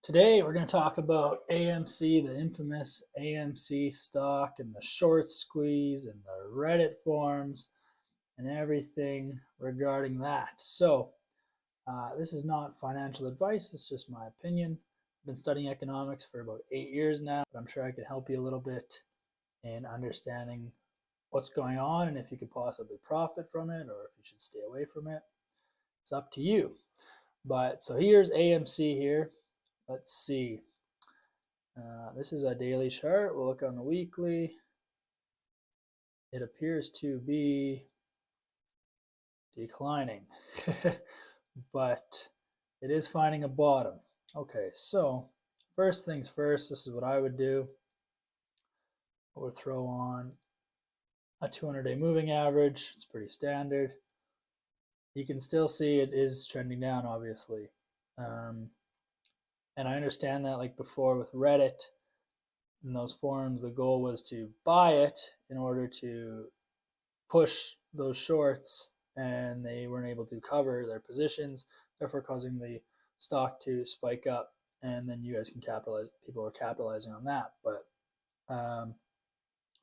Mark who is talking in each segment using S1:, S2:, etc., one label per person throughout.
S1: Today, we're going to talk about AMC, the infamous AMC stock, and the short squeeze, and the Reddit forums, and everything regarding that. This is not financial advice, it's just my opinion. I've been studying economics for about 8 years now, but I'm sure I can help you a little bit in understanding what's going on and if you could possibly profit from it or if you should stay away from it. It's up to you. So here's AMC here. Let's see. This is a daily chart. We'll look on the weekly. It appears to be declining, but it is finding a bottom. Okay, so first things first, this is what I would do. I would throw on a 200-day moving average. It's pretty standard. You can still see it is trending down, obviously. And I understand that, like before with Reddit, in those forums, the goal was to buy it in order to push those shorts, and they weren't able to cover their positions, therefore causing the stock to spike up, and then you guys can capitalize. People are capitalizing on that, but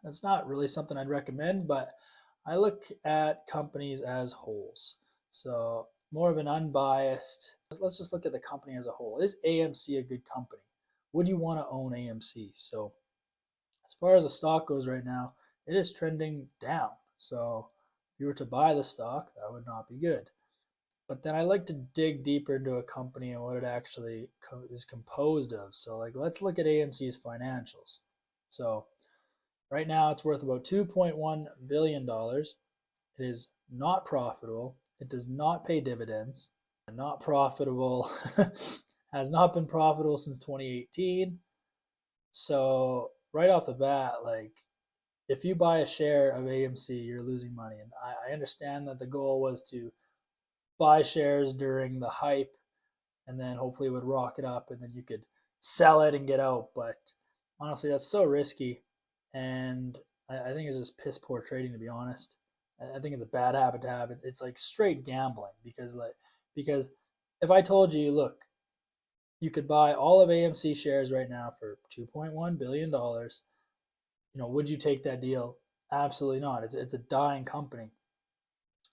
S1: that's not really something I'd recommend. But I look at companies as wholes, so more of an unbiased. Let's just look at the company as a whole. Is AMC a good company? Would you want to own AMC? So as far as the stock goes right now, it is trending down. So if you were to buy the stock, that would not be good. But then I like to dig deeper into a company and what it actually is composed of. So like, let's look at AMC's financials. So right now it's worth about $2.1 billion. It is not profitable. It does not pay dividends. Not profitable. Has not been profitable since 2018. So right off the bat, like if you buy a share of AMC, you're losing money. And I understand that the goal was to buy shares during the hype and then hopefully it would rocket up and then you could sell it and get out. But honestly, that's so risky. And I think it's just piss poor trading, to be honest. I think it's a bad habit to have. It's like straight gambling because if I told you, look, you could buy all of AMC shares right now for $2.1 billion, would you take that deal? Absolutely not. It's a dying company.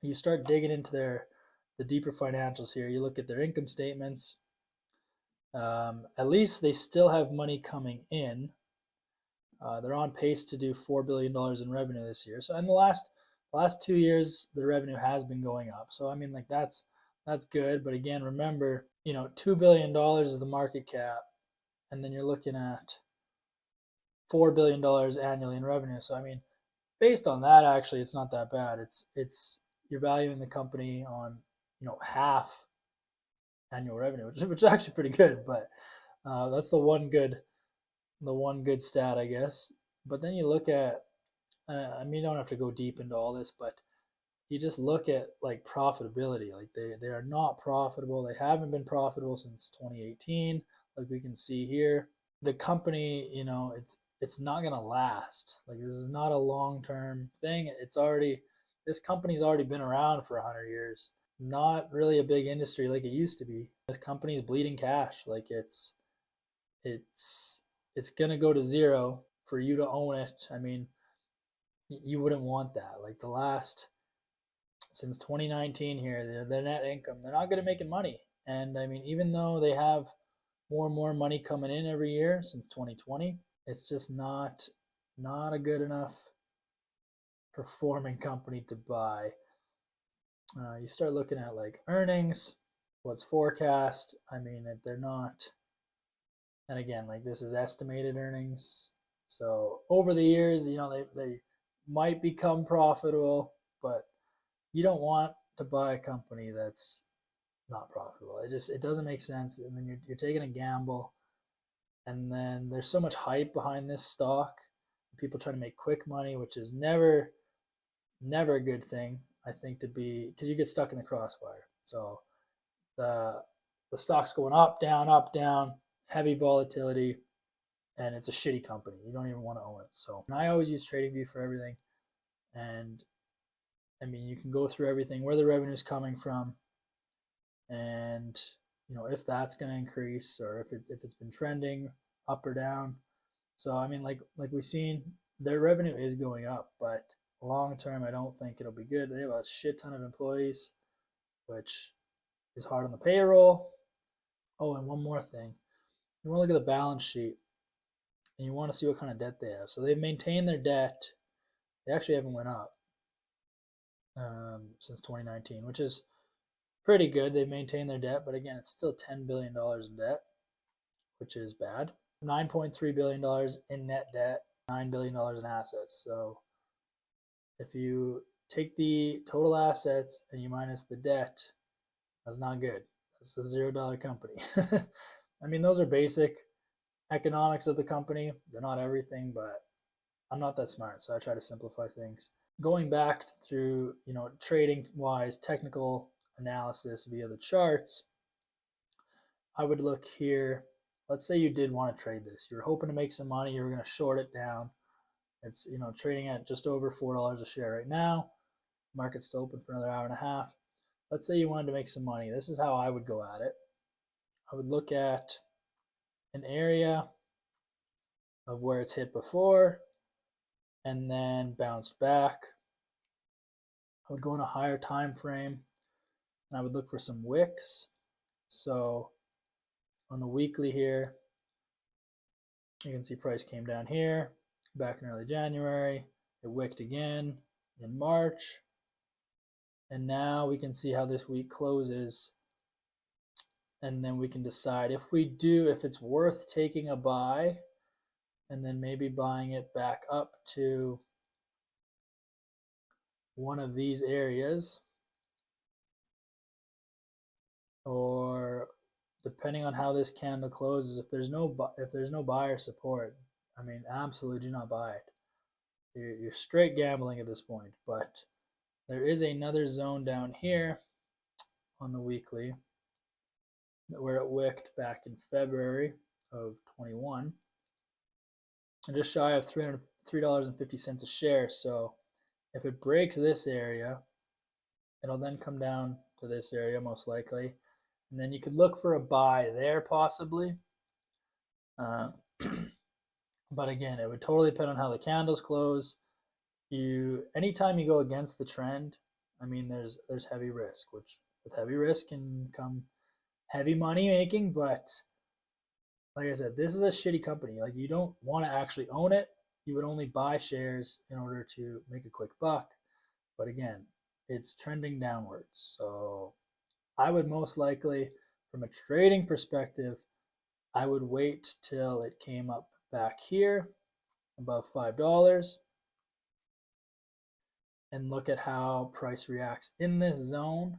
S1: You start digging into the deeper financials here. You look at their income statements. At least they still have money coming in. They're on pace to do $4 billion in revenue this year. So in the last 2 years, the revenue has been going up. So I mean, like that's good. But again, remember, $2 billion is the market cap, and then you're looking at $4 billion annually in revenue. So I mean, based on that, actually, it's not that bad. It's you're valuing the company on half annual revenue, which is actually pretty good. But that's the one good stat, I guess. But then you look at, I mean, you don't have to go deep into all this, but you just look at like profitability. Like they are not profitable. They haven't been profitable since 2018. Like we can see here, the company, it's not gonna last. Like this is not a long-term thing. This company's already been around for 100 years. Not really a big industry like it used to be. This company's bleeding cash. Like it's gonna go to zero for you to own it. I mean, you wouldn't want that. Like since 2019 here, their net income, they're not good at making money. And I mean, even though they have more and more money coming in every year since 2020, it's just not a good enough performing company to buy. You start looking at like earnings, what's forecast. I mean, they're not, and again, like this is estimated earnings. So over the years, they might become profitable, but you don't want to buy a company that's not profitable. It doesn't make sense. And then you're taking a gamble. And then there's so much hype behind this stock. People trying to make quick money, which is never a good thing, I think, to be, because you get stuck in the crossfire. So the stock's going up, down, heavy volatility, and it's a shitty company. You don't even want to own it. So I always use TradingView for everything. And I mean, you can go through everything, where the revenue is coming from, and if that's going to increase or if it's been trending up or down. So I mean, like we've seen, their revenue is going up, but long term, I don't think it'll be good. They have a shit ton of employees, which is hard on the payroll. Oh, and one more thing, you want to look at the balance sheet, and you want to see what kind of debt they have. So they've maintained their debt. They actually haven't went up since 2019, which is pretty good. They've maintained their debt, but again, it's still $10 billion in debt, which is bad. $9.3 billion in net debt, $9 billion in assets. So if you take the total assets and you minus the debt, that's not good. That's a $0 company. I mean, those are basic economics of the company. They're not everything, but I'm not that smart, so I try to simplify things. Going back through, trading wise, technical analysis via the charts, I would look here. Let's say you did want to trade this. You're hoping to make some money. You're going to short it down. It's trading at just over $4 a share right now. Market's still open for another hour and a half. Let's say you wanted to make some money. This is how I would go at it. I would look at an area of where it's hit before and then bounced back. I would go in a higher time frame and I would look for some wicks. So on the weekly here, you can see price came down here back in early January. It wicked again in March. And now we can see how this week closes. And then we can decide if it's worth taking a buy and then maybe buying it back up to one of these areas, or depending on how this candle closes, if there's no buyer support, I mean, absolutely do not buy it. You're straight gambling at this point. But there is another zone down here on the weekly where it wicked back in February of 21, and just shy of $3.50 a share. So if it breaks this area, it'll then come down to this area most likely, and then you could look for a buy there possibly. But again, it would totally depend on how the candles close. Anytime you go against the trend, I mean, there's heavy risk, which with heavy risk can come heavy money making. But like I said, this is a shitty company. Like, you don't want to actually own it. You would only buy shares in order to make a quick buck. But again, it's trending downwards. So I would most likely, from a trading perspective, I would wait till it came up back here above $5 and look at how price reacts in this zone.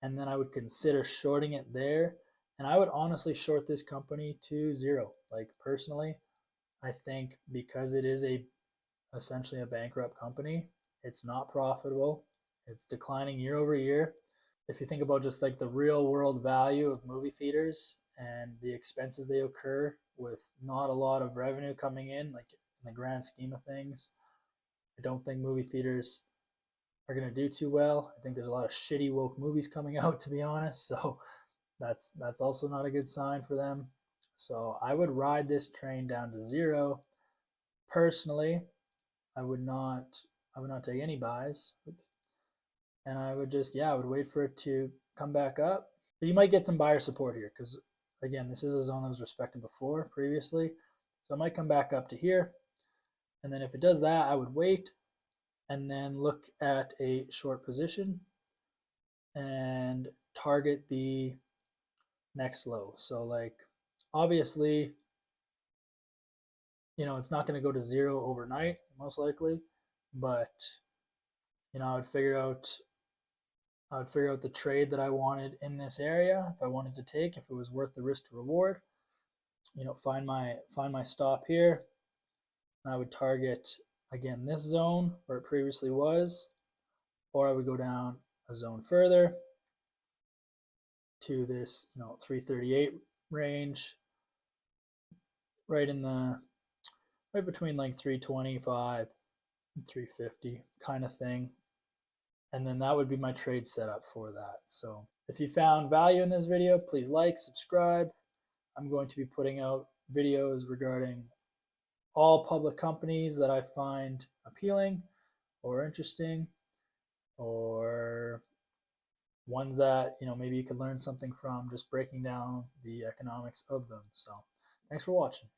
S1: And then I would consider shorting it there. And I would honestly short this company to zero. Like, personally, I think because it is essentially a bankrupt company, it's not profitable. It's declining year over year. If you think about just like the real world value of movie theaters and the expenses they occur with not a lot of revenue coming in, like in the grand scheme of things, I don't think movie theaters are going to do too well. I think there's a lot of shitty woke movies coming out, to be honest. So that's also not a good sign for them. So I would ride this train down to zero. Personally, I would not take any buys. And I would I would wait for it to come back up. But you might get some buyer support here because, again, this is a zone that was respected before previously. So it might come back up to here. And then if it does that, I would wait and then look at a short position and target the next low. So like, obviously, it's not going to go to zero overnight, most likely, but I would figure out the trade that I wanted in this area, if I wanted to take, if it was worth the risk to reward. Find my stop here. And I would target again this zone where it previously was, or I would go down a zone further to this 338 range, right between like 325 and 350 kind of thing. And then that would be my trade setup for that. So If you found value in this video, please like, subscribe. I'm going to be putting out videos regarding all public companies that I find appealing or interesting, or ones that maybe you could learn something from, just breaking down the economics of them. So thanks for watching.